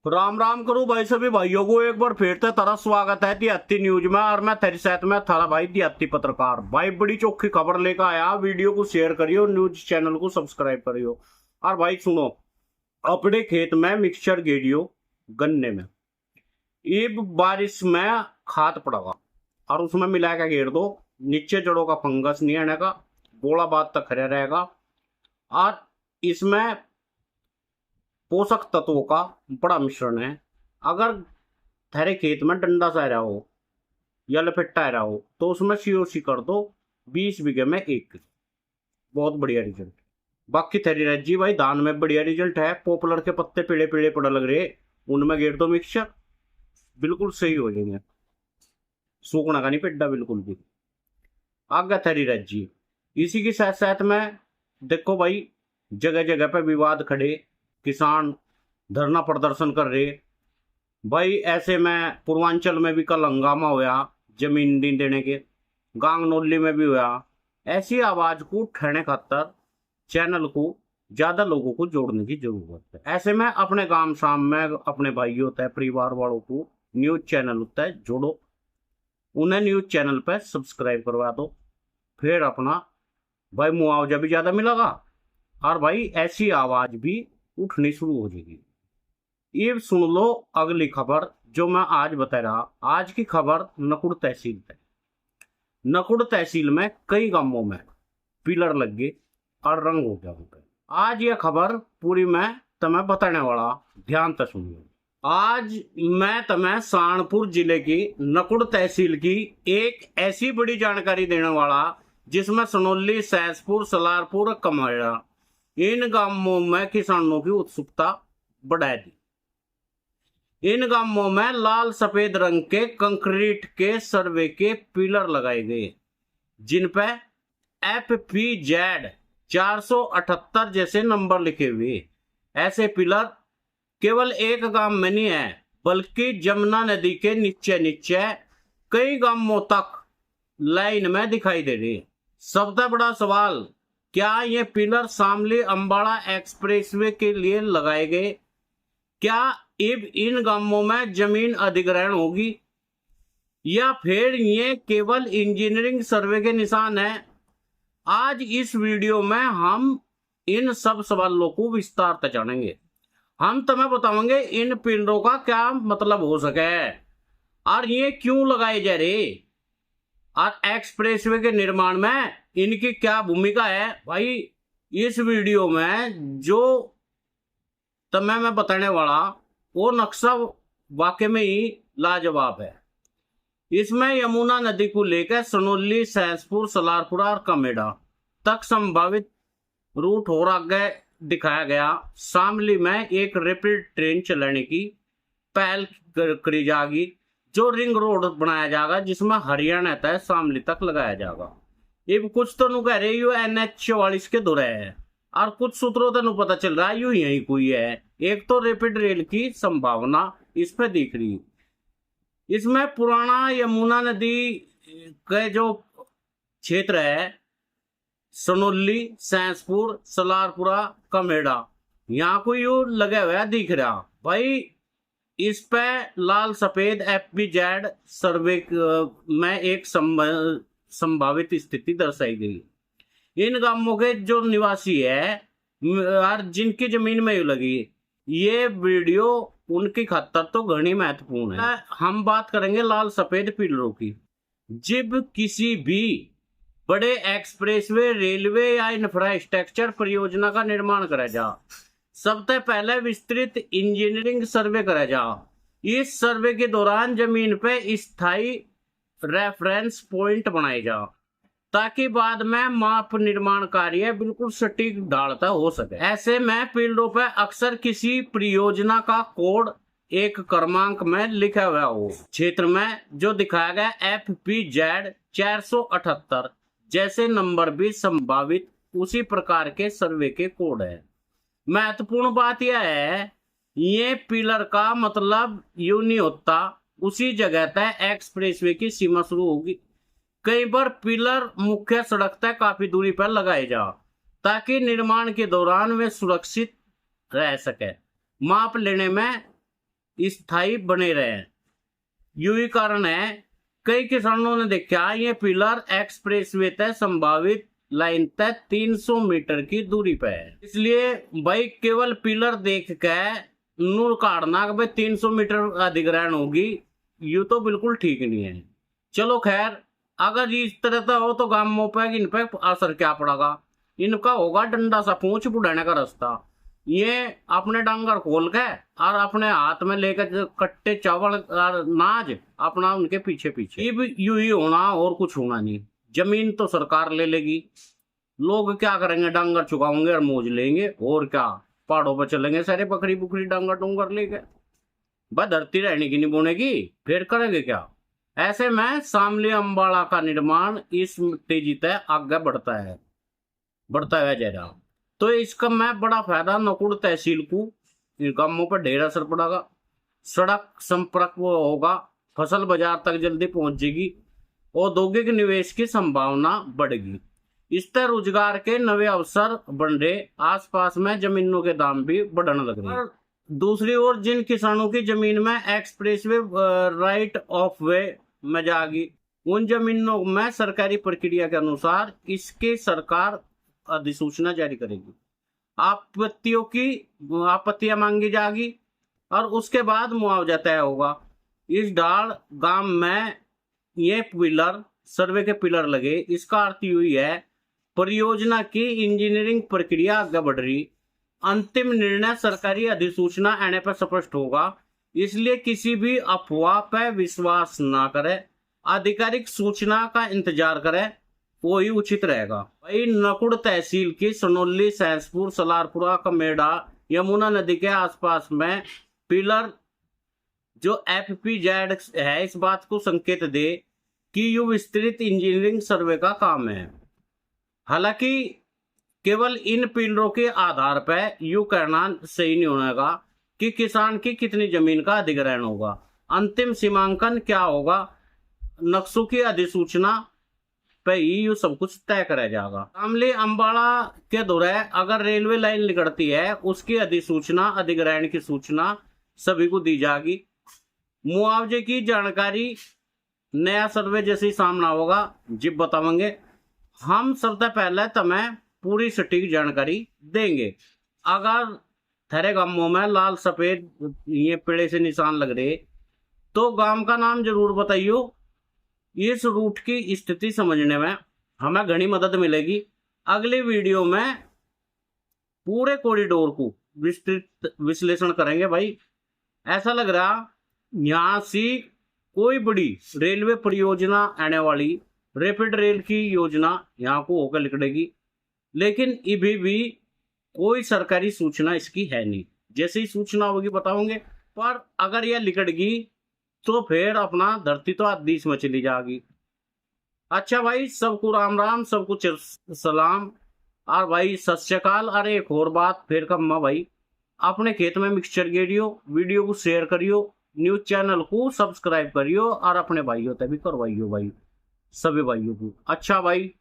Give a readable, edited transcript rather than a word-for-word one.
राम राम करूं भाई सभी भाइयों को एक बार फिर से तरह स्वागत है दिहाती न्यूज में। और मैं तेरी साथ में थारा भाई दिहाती पत्रकार भाई बड़ी चौखी खबर लेकर आया। वीडियो को शेयर करियो, न्यूज चैनल को सब्सक्राइब करियो। और भाई सुनो, अपने खेत में मिक्सचर गेड़ियो गन्ने में, इब बारिश में खाद पड़ेगा और उसमें मिला के गेड़ दो। नीचे जड़ों का फंगस नहीं आने का, गोला बात तक खड़ा रहेगा। और इसमें पोषक तत्वों का बड़ा मिश्रण है। अगर थारे खेत में डंडा सा रहा हो या लपेटा रहा हो तो उसमें सीओसी कर दो 20 बीघे में 1 किलो, बहुत बढ़िया रिजल्ट। बाकी थारी रज्जी भाई धान में बढ़िया रिजल्ट है। पॉपुलर के पत्ते पीले पीले पड़ा लग रहे, उनमें गेर दो मिक्सचर, बिल्कुल सही हो जाएंगे। सूखना का नहीं पेड्डा बिल्कुल भी। आगे थारी रज्जी इसी के साथ साथ में देखो भाई, जगह जगह पे विवाद खड़े, किसान धरना प्रदर्शन कर रहे भाई। ऐसे में पूर्वांचल में भी कल हंगामा हुआ जमीन नहीं देने के, गांग नोली में भी हुआ। ऐसी आवाज को उठाने खातर चैनल को ज्यादा लोगों को जोड़ने की जरूरत है। ऐसे में अपने गांव शाम में अपने भाई होता है, परिवार वालों को न्यूज चैनल होता है जोड़ो, उन्हें न्यूज चैनल पर सब्सक्राइब करवा दो। फिर अपना भाई मुआवजा भी ज्यादा मिलेगा और भाई ऐसी आवाज भी उठनी शुरू हो जाएगी। ये सुन लो अगली खबर जो मैं आज बता रहा। आज की खबर नकुड़ तहसील है। नकुड़ तहसील में कई गांवों में पिलर लग गए और रंग हो गया। आज यह खबर पूरी मैं तुम्हें बताने वाला, ध्यान से सुनिए। आज मैं तुम्हें सहारनपुर जिले की नकुड़ तहसील की एक ऐसी बड़ी जानकारी देने वाला जिसमें सनोली, सहसपुर, सलारपुर, कमेड़ा, इन गांवों में किसानों की उत्सुकता बढ़ा दी। इन गांवों में लाल सफेद रंग के कंक्रीट के सर्वे के पिलर लगाए गए जिन पे FPZ 478 जैसे नंबर लिखे हुए। ऐसे पिलर केवल एक गांव में नहीं है बल्कि जमुना नदी के नीचे नीचे कई गांवों तक लाइन में दिखाई दे रही। सबसे बड़ा सवाल, क्या ये पिलर शामली अंबाड़ा एक्सप्रेसवे के लिए लगाए गए? क्या अब इन गांवों में जमीन अधिग्रहण होगी या फिर ये केवल इंजीनियरिंग सर्वे के निशान है? आज इस वीडियो में हम इन सब सवालों को विस्तार से जानेंगे। हम तुम्हें बताएंगे इन पिलरों का क्या मतलब हो सके और ये क्यों लगाए जा रहे और एक्सप्रेसवे के निर्माण में इनकी क्या भूमिका है। भाई इस वीडियो में जो तुम्हें मैं बताने वाला वो नक्शा वाकई में ही लाजवाब है। इसमें यमुना नदी को लेकर सनोली, सहसपुर, सलारपुरा और कमेड़ा तक संभावित रूट और आगे दिखाया गया। शामली में एक रैपिड ट्रेन चलाने की पहल करी जाएगी, जो रिंग रोड बनाया जाएगा जिसमें हरियाणा तक शामली तक लगाया जाएगा। ये कुछ तो कह रहे यू NH 44 के दौरे है और कुछ सूत्रों तक पता चल रहा है यू यही कोई है। एक तो रैपिड रेल की संभावना इस पे दिख रही। इसमें पुराना यमुना नदी के जो क्षेत्र है सनोली, सहसपुर, सलारपुरा, कमेड़ा, यहाँ को यू लगा हुआ दिख रहा। भाई इस पे लाल सफेद FPZ सर्वे में एक संभावित स्थिति दर्शाई गई। इन गांवों के जो निवासी है और जिनकी जमीन में लगी, ये वीडियो उनकी खातर तो घनी महत्वपूर्ण है। हम बात करेंगे लाल सफेद पिलरों की। जब किसी भी बड़े एक्सप्रेसवे, रेलवे या इंफ्रास्ट्रक्चर परियोजना का निर्माण करा जा, सबसे पहले विस्तृत इंजीनियरिंग सर्वे करा जा। इस सर्वे के दौरान जमीन पे स्थायी रेफरेंस पॉइंट बनाए जा ताकि बाद में माप निर्माण कार्य बिल्कुल सटीक ढालता हो सके। ऐसे में पिलरों पे अक्सर किसी परियोजना का कोड एक क्रमांक में लिखा हुआ हो। क्षेत्र में जो दिखाया गया FPZ 478 जैसे नंबर भी संभावित उसी प्रकार के सर्वे के कोड है। महत्वपूर्ण बात यह है, ये पिलर का मतलब यूं नहीं होता उसी जगह तक एक्सप्रेसवे की सीमा शुरू होगी। कई बार पिलर मुख्य सड़क तक काफी दूरी पर लगाए जा ताकि निर्माण के दौरान वे सुरक्षित रह सके। माप लेने में स्थायी बने रहे। यही कारण है कई किसानों ने देखा ये पिलर एक्सप्रेसवे तय संभावित लाइन तय 300 मीटर की दूरी पे है। इसलिए भाई केवल पिलर देख के नूर काटना कि भाई 300 मीटर अधिग्रहण होगी, ये तो बिल्कुल ठीक नहीं है। चलो खैर, अगर इस तरह का हो तो गांवों पे इन पे असर क्या पड़ेगा? इनका होगा डंडा सा पूंछ बुढ़ाने का रास्ता। ये अपने डंगर खोल के और अपने हाथ में लेकर कट्टे चावल और नाज अपना उनके पीछे पीछे यू ही होना और कुछ होना नहीं। जमीन तो सरकार ले लेगी, लोग क्या करेंगे? डंगर चुकाओगे और मौज लेंगे, और क्या पहाड़ों पर चलेंगे सारे बकरी बुकरी डंगर डूंगर लेके। बस धरती रहने की नहीं बोनेगी, फिर करेंगे क्या? ऐसे में शामली अंबाला का निर्माण इस तेजी तय आगे बढ़ता है जरा। तो इसका मैं बड़ा फायदा नकुड़ तहसील को, इन कामों पर ढेर असर पड़ेगा। सड़क संपर्क होगा, फसल बाजार तक जल्दी पहुंचेगी, औद्योगिक निवेश की संभावना बढ़ेगी। इस तरह रोजगार के नए अवसर बन रहे, आसपास में जमीनों के दाम भी बढ़ने लग रहे हैं। दूसरी ओर जिन किसानों की जमीन में एक्सप्रेसवे राइट ऑफ वे में जाएगी, उन जमीनों में सरकारी प्रक्रिया के अनुसार इसके सरकार अधिसूचना जारी करेगी। आपत्तियां मांगी जाएगी और उसके बाद मुआवजा तय होगा। इस ढाल गांव में ये पिलर सर्वे के पिलर लगे, इसका अर्थ यही है परियोजना की इंजीनियरिंग प्रक्रिया आगे बढ़ रही। अंतिम निर्णय सरकारी अधिसूचना आने पर स्पष्ट होगा, इसलिए किसी भी अफवाह पर विश्वास ना करें, आधिकारिक सूचना का इंतजार करें, वो ही उचित रहेगा। भाई नकुड़ तहसील की सनोली, सैंसपुर, सलारपुरा, कमेड़ा, यमुना नदी के आसपास में पिलर जो FPZ है, इस बात को संकेत दे कि ये विस्तृत इंजीनियरिंग सर्वे का काम है। हालांकि केवल इन पिलरों के आधार पर यू कहना सही नहीं होगा कि किसान की कितनी जमीन का अधिग्रहण होगा। अंतिम सीमांकन क्या होगा, नक्शों की अधिसूचना पे ही यू सब कुछ तय करा जाएगा। शामली अंबाला के दौरे अगर रेलवे लाइन निकलती है, उसकी अधिसूचना, अधिग्रहण की सूचना सभी को दी जाएगी। मुआवजे की जानकारी नया सर्वे जैसे सामना होगा जिब बतावेंगे। हम सबसे पहले तुम्हें पूरी सटीक जानकारी देंगे। अगर थारे गांवों में लाल सफेद ये पेड़े से निशान लग रहे तो गांव का नाम जरूर बताइयो। इस रूट की स्थिति समझने में हमें घनी मदद मिलेगी। अगली वीडियो में पूरे कॉरिडोर को विस्तृत विश्लेषण करेंगे। भाई ऐसा लग रहा यहाँ से कोई बड़ी रेलवे परियोजना आने वाली, रैपिड रेल की योजना यहाँ को होकर निकलेगी, लेकिन अभी भी कोई सरकारी सूचना इसकी है नहीं। जैसे ही सूचना होगी बताओगे, पर अगर यह लिकड़गी तो फिर अपना धरती तो आदेश में चली जाएगी। अच्छा भाई, सबको राम राम, सबको सलाम और भाई सत श्री अकाल। अरे एक और बात फिर कम्मा भाई, अपने खेत में मिक्सचर गेरियो, वीडियो को शेयर करियो, न्यूज चैनल को सब्सक्राइब करियो और अपने भाइयों तक भी करवाइयो भाई, सभी भाइयों को। अच्छा भाई।